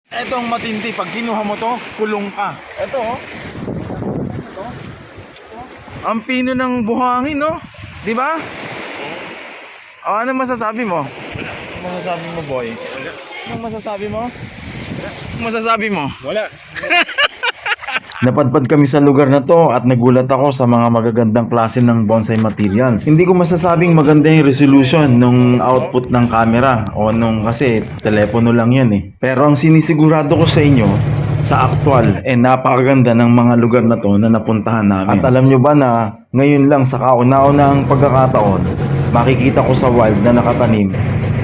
Ito ang matindi, pag kinuha mo to, kulong ka. Ito oh. Ito. Ang pino ng buhangin, no? Di ba? Oh, ano masasabi mo? Ano masasabi mo, boy? Ano masasabi mo? Ano masasabi mo? Wala. Napadpad kami sa lugar na to at nagulat ako sa mga magagandang klase ng bonsai materials. Hindi ko masasabing maganda yung resolution nung output ng camera o nung kasi telepono lang yan eh. Pero ang sinisigurado ko sa inyo, sa actual napakaganda ng mga lugar na to na napuntahan namin. At alam nyo ba na ngayon lang sa kauna-unahang pagkakataon, makikita ko sa wild na nakatanim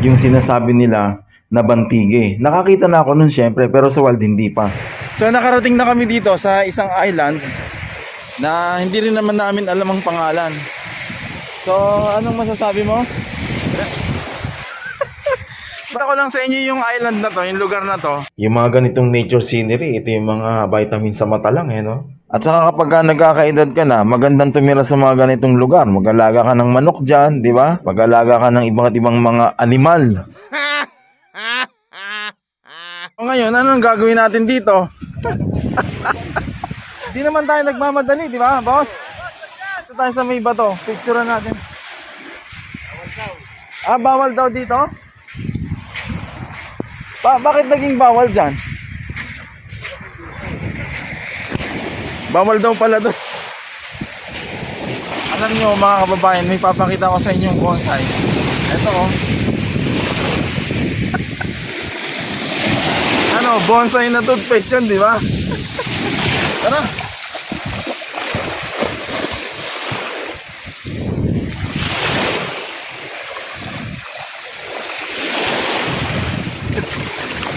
yung sinasabi nila na bantige. Nakakita na ako nun syempre pero sa wild hindi pa. So nakarating na kami dito sa isang island na hindi rin naman namin alam ang pangalan. So anong masasabi mo? Basta ko lang sa inyo yung island na to, yung lugar na to. Yung mga ganitong nature scenery, ito yung mga vitamin sa mata lang no? At saka kapag nagkakaedad ka na, magandang tumira sa mga ganitong lugar. Mag-alaga ka ng manok dyan, di ba? Mag-alaga ka ng iba't ibang mga animal. O ngayon, anong gagawin natin dito? Di naman tayo nagmamadali, di ba, boss? Ito tayo sa may bato. Picturean natin. Bawal daw dito? Bakit naging bawal dyan? Bawal daw pala doon. Alam nyo mga kababayan, may papakita ko sa inyong bonsai. Ito oh. Ano, bonsai na toothpaste yun, di ba? Tara.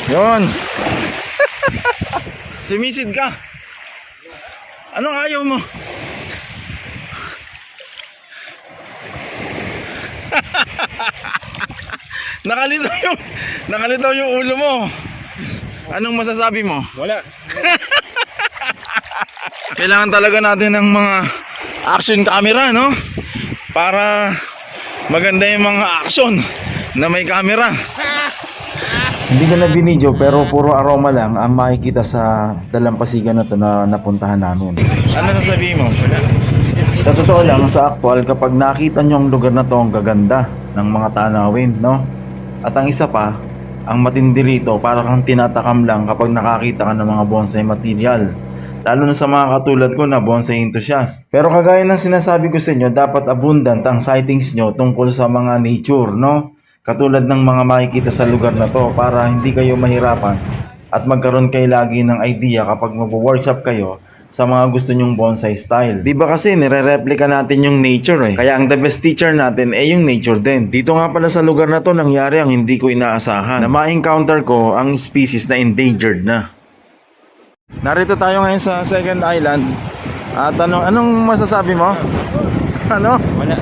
Yun. Sumisid ka. Anong ayaw mo? Nakalitaw yung ulo mo. Anong masasabi mo? Wala. Kailangan talaga natin ng mga action camera, no? Para maganda yung mga action na may camera. Hindi ko na binidyo pero puro aroma lang ang makikita sa dalampasigan na to na napuntahan namin. Ano sasabihin mo? Sa totoo lang, sa actual, kapag nakita nyo ang lugar na to, ang gaganda ng mga tanawin, no? At ang isa pa, ang matindi rito, para kang tinatakam lang kapag nakakita ka ng mga bonsai material. Lalo na sa mga katulad ko na bonsai enthusiast. Pero kagaya ng sinasabi ko sa inyo, dapat abundant ang sightings nyo tungkol sa mga nature, no? Katulad ng mga makikita sa lugar na to para hindi kayo mahirapan at magkaroon kayo lagi ng idea kapag mag-workshop kayo sa mga gusto nyong bonsai style. Di ba kasi nire-replica natin yung nature eh. Kaya ang the best teacher natin yung nature din. Dito nga pala sa lugar na to nangyari ang hindi ko inaasahan. Na ma-encounter ko ang species na endangered na. Narito tayo ngayon sa second island. At anong masasabi mo? Ano? Wala.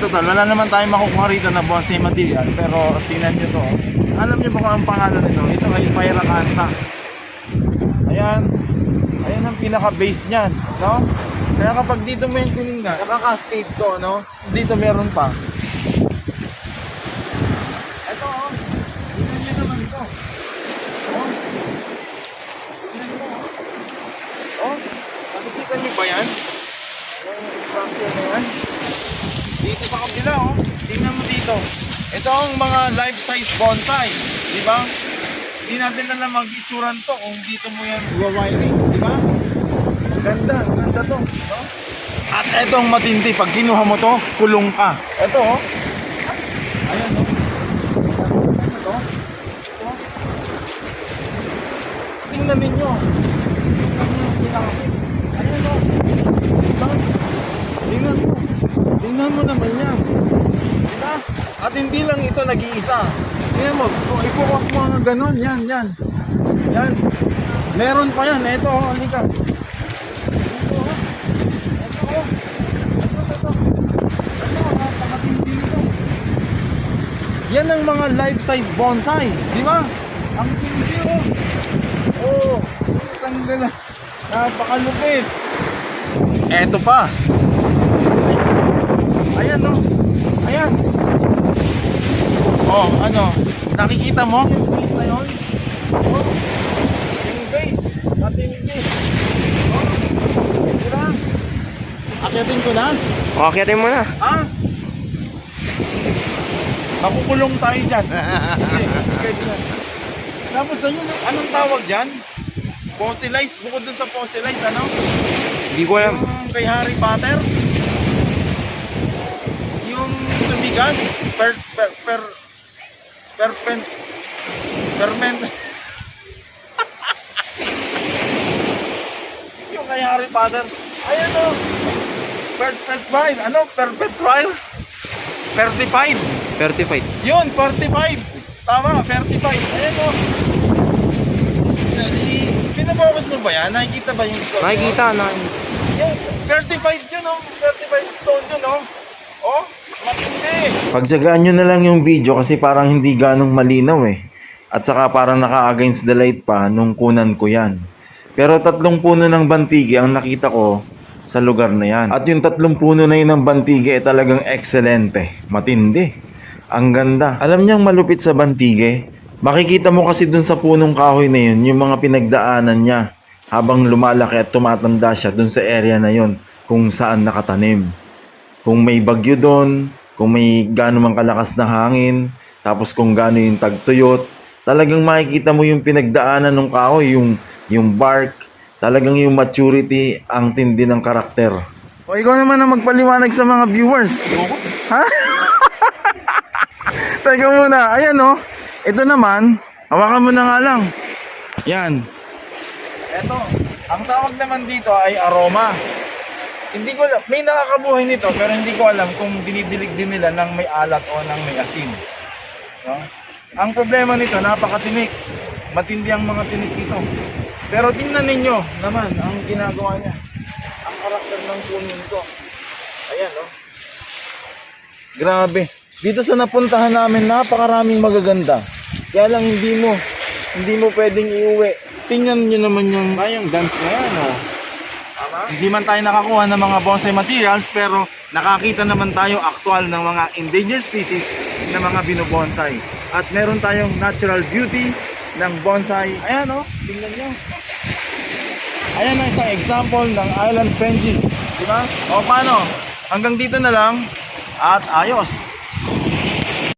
Total, wala naman tayo makukuha rito na bonsai material. Pero tingnan nyo to. Alam nyo ba kung ang pangalan nito? Ito ay Pyracantha. Ayan. Ayan ang pinaka-base niyan, no? Kaya kapag dito mo yung tinignan, nakaka-cascade to, no? Dito meron pa. Ito, oh. Tingnan nyo naman ito. Oh. Tingnan nyo, oh. Oh. Nakikita nyo ba yan? Yung structure na yan? Dito sa kabila, oh. Tingnan mo dito. Ito ang mga life-size bonsai, di ba? Hindi natin alam mag-itsuran to kung dito mo yan wiring, di ba? Ganda to, no? At ito ang matindi, pag kinuha mo to, kulong ka. Ito, oh. Ayan, oh. Ito. Ito. Tingnan ninyo. Ayan, oh. Diba? Tingnan mo. Tingnan mo naman yan. Diba? At hindi lang ito nag-iisa. Tingnan mo, kung i-focus mo nga ganun, yan. Yan. Meron pa yan. Ito, halika. Napakatindi ito. Yan ang mga life-size bonsai. Di ba? Ang tindi, oh. Oh, isang gala. Napakalupit. Eto pa. Ayan, oh. Ayan. Oh, ano? Nakikita mo? Yung base na yun. Oh, yung base. Matinig eh. Oh, tira. Akitin ko na. Okay, mo na. Ha? Makukulong tayo dyan. Pwede na. Tapos anong tawag dyan? Fossilized. Bukod dun sa fossilized, ano? Hindi ko alam. Yung kay Harry Potter. Yung tumigas. Ferment. Yung kay Harry Potter. Ayan o. Perfectified. Ano? Certified. Certified. Yun, 45. Tama, 45. Ayan o. Pinabokas mo ba yan? Nakikita ba yung stone? Nakikita na. Yung 35 yun o. 35 stone yun o. Oh, matindi. Pagtsagaan nyo na lang yung video kasi parang hindi ganong malinaw eh. At saka parang naka-against the light pa nung kunan ko yan. Pero 3 puno ng bantige ang nakita ko sa lugar na yan. At yung 3 puno na yun ng bantige ay talagang excelente. Matindi. Ang ganda. Alam niyang malupit sa bantige? Makikita mo kasi dun sa punong kahoy na yun, yung mga pinagdaanan niya habang lumalaki at tumatanda siya dun sa area na yun kung saan nakatanim. Kung may bagyo dun, kung may gaano mang kalakas na hangin, tapos kung gaano yung tagtuyot, talagang makikita mo yung pinagdaanan ng kahoy, yung bark, talagang yung maturity, ang tindi ng karakter. O ikaw naman ang magpaliwanag sa mga viewers. Ha? Teka muna, ayan o. Ito naman, hawakan mo na nga lang. Yan. Ito, ang tawag naman dito ay aroma. Hindi ko alam, may nakakabuhay nito pero hindi ko alam kung dinidilig din nila ng may alat o ng may asin. No? Ang problema nito, napakatinik. Matindi ang mga tinik dito. Pero tingnan ninyo naman ang ginagawa niya. Ang karakter ng puno nito. Ayan, no? Grabe. Dito sa napuntahan namin, napakaraming magaganda. Kaya lang hindi mo pwedeng iuwi. Tingnan niyo naman yung dance na yan, oh. Hindi man tayo nakakuha ng mga bonsai materials pero nakakita naman tayo aktual ng mga endangered species na mga binobonsai. At meron tayong natural beauty ng bonsai. Ayan o, tingnan nyo. Ayan ang isang example ng island Benji. Diba? O paano? Hanggang dito na lang at ayos.